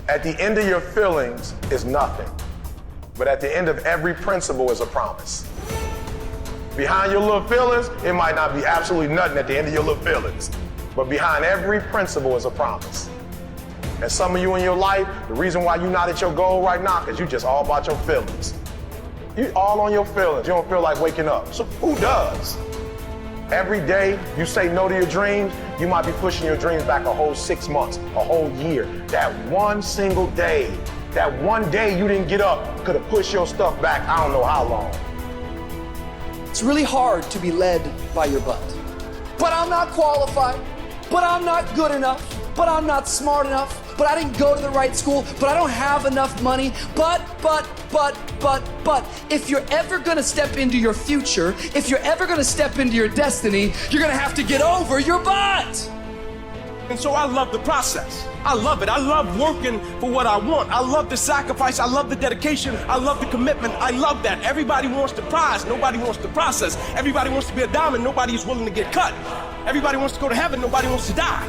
At the end of your feelings is nothing, but at the end of every principle is a promise. Behind your little feelings, it might not be absolutely nothing at the end of your little feelings, but behind every principle is a promise. And some of you in your life, the reason why you're not at your goal right now, because you just all about your feelings. You all on your feelings. You don't feel like waking up. So who does? Every day you say no to your dreams, you might be pushing your dreams back a whole 6 months, a whole year. That one single day, that one day you didn't get up could have pushed your stuff back I don't know how long. It's really hard to be led by your butt. But I'm not qualified, but I'm not good enough, but I'm not smart enough, but I didn't go to the right school, but I don't have enough money, but. If you're ever gonna step into your future, if you're ever gonna step into your destiny, you're gonna have to get over your butt. And so I love the process. I love it. I love working for what I want. I love the sacrifice. I love the dedication. I love the commitment. I love that. Everybody wants the prize. Nobody wants the process. Everybody wants to be a diamond. Nobody is willing to get cut. Everybody wants to go to heaven. Nobody wants to die.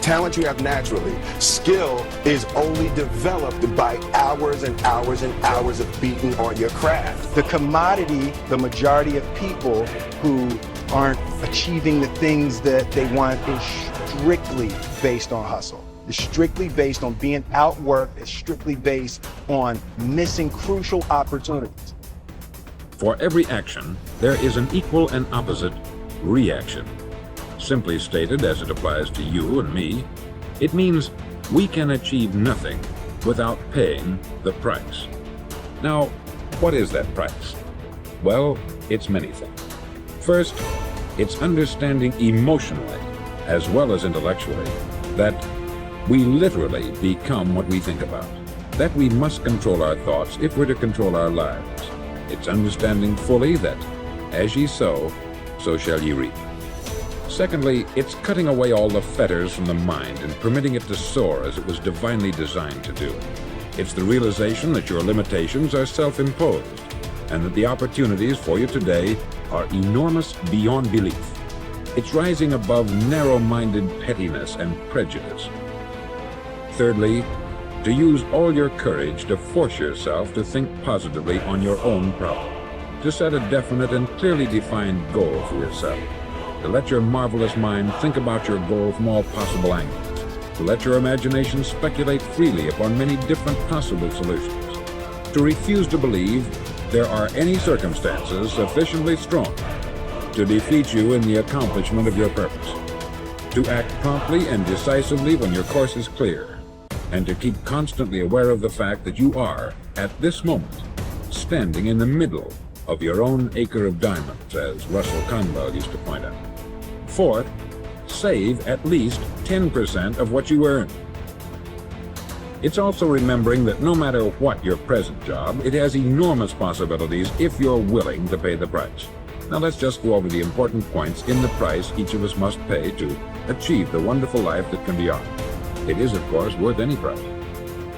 Talent you have naturally. Skill is only developed by hours and hours and hours of beating on your craft. The commodity, the majority of people who aren't achieving the things that they want is strictly based on hustle. It's strictly based on being outworked. It's strictly based on missing crucial opportunities. For every action, there is an equal and opposite reaction. Simply stated, as it applies to you and me, it means we can achieve nothing without paying the price. Now, what is that price? Well, it's many things. First, it's understanding emotionally, as well as intellectually, that we literally become what we think about, that we must control our thoughts if we're to control our lives. It's understanding fully that, as ye sow, so shall ye reap. Secondly, it's cutting away all the fetters from the mind and permitting it to soar as it was divinely designed to do. It's the realization that your limitations are self-imposed and that the opportunities for you today are enormous beyond belief. It's rising above narrow-minded pettiness and prejudice. Thirdly, to use all your courage to force yourself to think positively on your own problem, to set a definite and clearly defined goal for yourself, to let your marvelous mind think about your goal from all possible angles, to let your imagination speculate freely upon many different possible solutions, to refuse to believe there are any circumstances sufficiently strong to defeat you in the accomplishment of your purpose, to act promptly and decisively when your course is clear, and to keep constantly aware of the fact that you are, at this moment, standing in the middle of your own acre of diamonds, as Russell Conwell used to point out. Fourth, save at least 10% of what you earn. It's also remembering that no matter what your present job, it has enormous possibilities if you're willing to pay the price. Now let's just go over the important points in the price each of us must pay to achieve the wonderful life that can be ours. It is, of course, worth any price.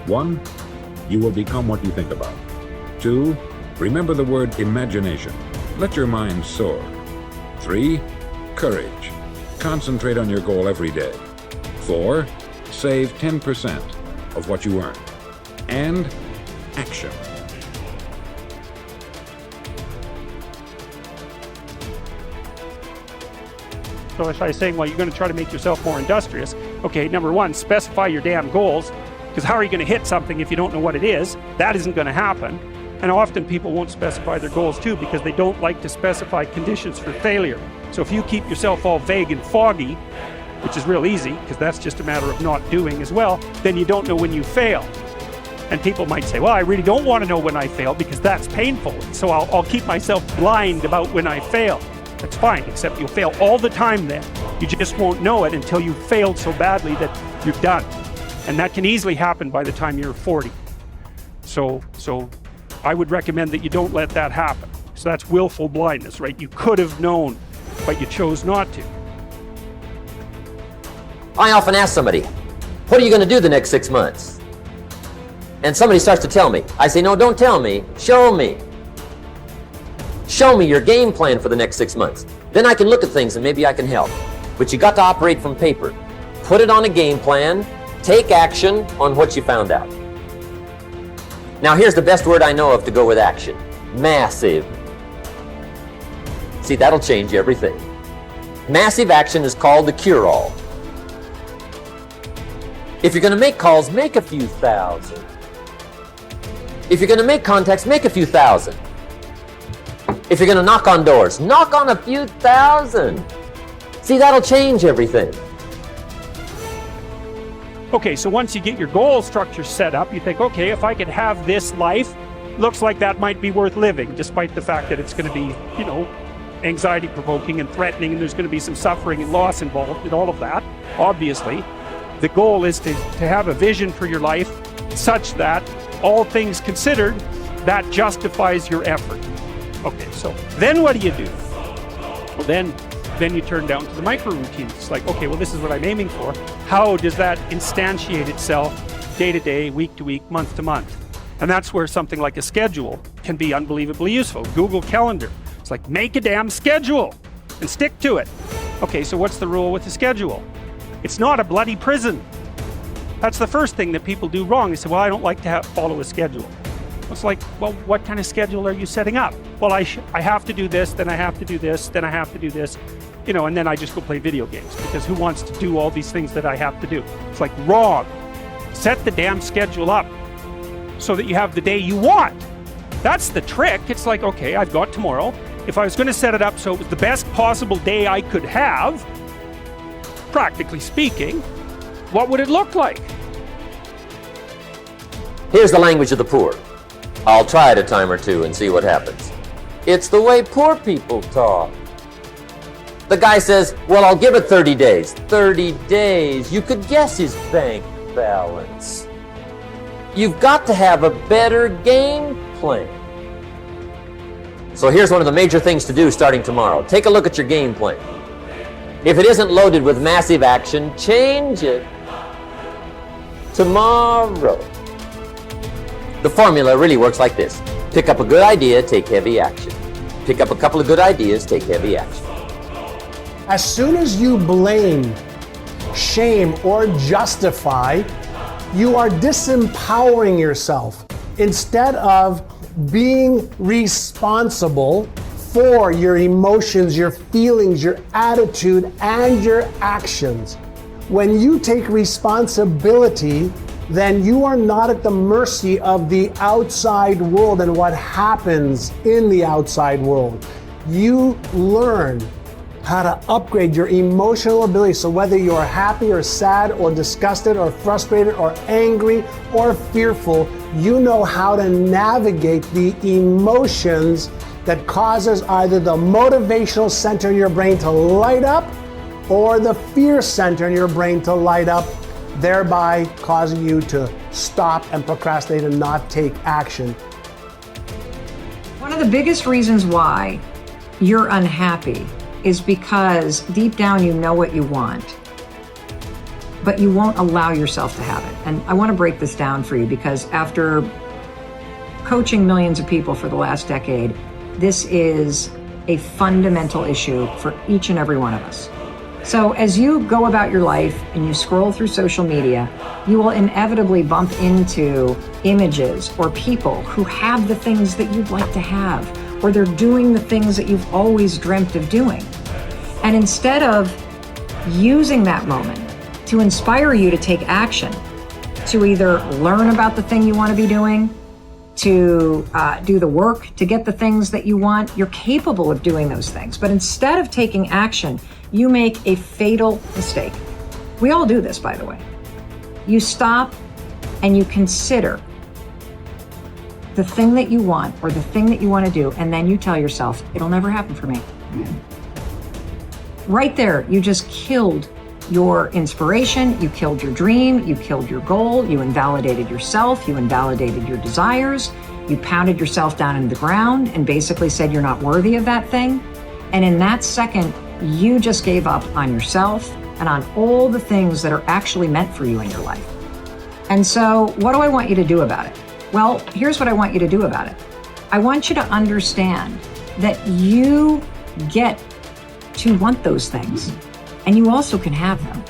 1, you will become what you think about. 2, remember the word imagination. Let your mind soar. 3, courage. Concentrate on your goal every day. 4, save 10% of what you earn. And action. So if I was saying, well, you're going to try to make yourself more industrious. Okay, number one, specify your damn goals, because how are you going to hit something if you don't know what it is? That isn't going to happen. And often people won't specify their goals too because they don't like to specify conditions for failure. So if you keep yourself all vague and foggy, which is real easy because that's just a matter of not doing as well, then you don't know when you fail. And people might say, well, I really don't want to know when I fail because that's painful. So I'll keep myself blind about when I fail. That's fine, except you'll fail all the time then. You just won't know it until you've failed so badly that you're done. And that can easily happen by the time you're 40. So I would recommend that you don't let that happen. So that's willful blindness, right? You could have known, but you chose not to. I often ask somebody, what are you going to do the next 6 months? And somebody starts to tell me. I say, no, don't tell me. Show me. Show me your game plan for the next 6 months. Then I can look at things and maybe I can help. But you got to operate from paper. Put it on a game plan Take action on what you found out. Now here's the best word I know of to go with action. Massive. See, that'll change everything. Massive action is called the cure-all. If you're going to make calls, make a few thousand. If you're going to make contacts, make a few thousand. If you're going to knock on doors, knock on a few thousand. See, that'll change everything. Okay, so once you get your goal structure set up, you think, okay, if I could have this life, looks like that might be worth living, despite the fact that it's going to be, you know, anxiety-provoking and threatening, and there's going to be some suffering and loss involved in all of that, obviously. The goal is to have a vision for your life such that, all things considered, that justifies your effort. Okay, so then what do? Well, then you turn down to the micro routines. It's like, okay, well, this is what I'm aiming for. How does that instantiate itself day to day, week to week, month to month? And that's where something like a schedule can be unbelievably useful. Google Calendar. It's like, make a damn schedule and stick to it. Okay, so what's the rule with the schedule? It's not a bloody prison. That's the first thing that people do wrong. They say, well, I don't like to follow a schedule. It's like, well, what kind of schedule are you setting up? Well, I have to do this, then I have to do this, then I have to do this, you know, and then I just go play video games, because who wants to do all these things that I have to do? It's like, wrong. Set the damn schedule up so that you have the day you want. That's the trick. It's like, okay, I've got tomorrow. If I was going to set it up so it was the best possible day I could have, practically speaking, what would it look like? Here's the language of the poor. I'll try it a time or two and see what happens. It's the way poor people talk. The guy says, well, I'll give it 30 days. 30 days. You could guess his bank balance. You've got to have a better game plan. So here's one of the major things to do starting tomorrow. Take a look at your game plan. If it isn't loaded with massive action, change it tomorrow. The formula really works like this. Pick up a good idea, take heavy action. Pick up a couple of good ideas, take heavy action. As soon as you blame, shame, or justify, you are disempowering yourself instead of being responsible for your emotions, your feelings, your attitude, and your actions. When you take responsibility, then you are not at the mercy of the outside world and what happens in the outside world. You learn how to upgrade your emotional ability, so whether you're happy or sad or disgusted or frustrated or angry or fearful, you know how to navigate the emotions that causes either the motivational center in your brain to light up or the fear center in your brain to light up, thereby causing you to stop and procrastinate and not take action. One of the biggest reasons why you're unhappy is because deep down you know what you want, but you won't allow yourself to have it. And I want to break this down for you, because after coaching millions of people for the last decade, this is a fundamental issue for each and every one of us. So as you go about your life and you scroll through social media, you will inevitably bump into images or people who have the things that you'd like to have, or they're doing the things that you've always dreamt of doing. And instead of using that moment to inspire you to take action, to either learn about the thing you want to be doing, to do the work to get the things that you want, you're capable of doing those things. But instead of taking action, you make a fatal mistake. We all do this, by the way. You stop and you consider the thing that you want or the thing that you want to do, and then you tell yourself, it'll never happen for me. Right there, you just killed your inspiration, you killed your dream, you killed your goal, you invalidated yourself, you invalidated your desires, you pounded yourself down into the ground and basically said you're not worthy of that thing. And in that second, you just gave up on yourself and on all the things that are actually meant for you in your life. And so what do I want you to do about it? Well, here's what I want you to do about it. I want you to understand that you get to want those things, and you also can have them,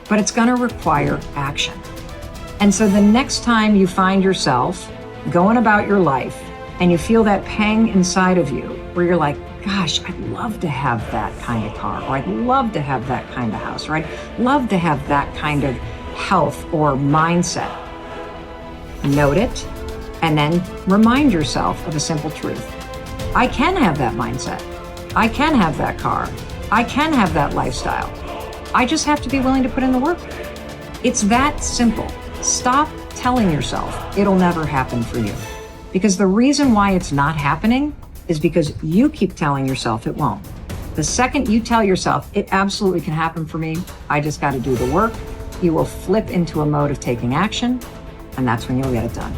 but it's going to require action. And so the next time you find yourself going about your life and you feel that pang inside of you where you're like, gosh, I'd love to have that kind of car, or I'd love to have that kind of house, or I'd love to have that kind of health or mindset. Note it, and then remind yourself of a simple truth. I can have that mindset. I can have that car. I can have that lifestyle. I just have to be willing to put in the work. It's that simple. Stop telling yourself it'll never happen for you. Because the reason why it's not happening is because you keep telling yourself it won't. The second you tell yourself it absolutely can happen for me, I just got to do the work, you will flip into a mode of taking action, and that's when you'll get it done.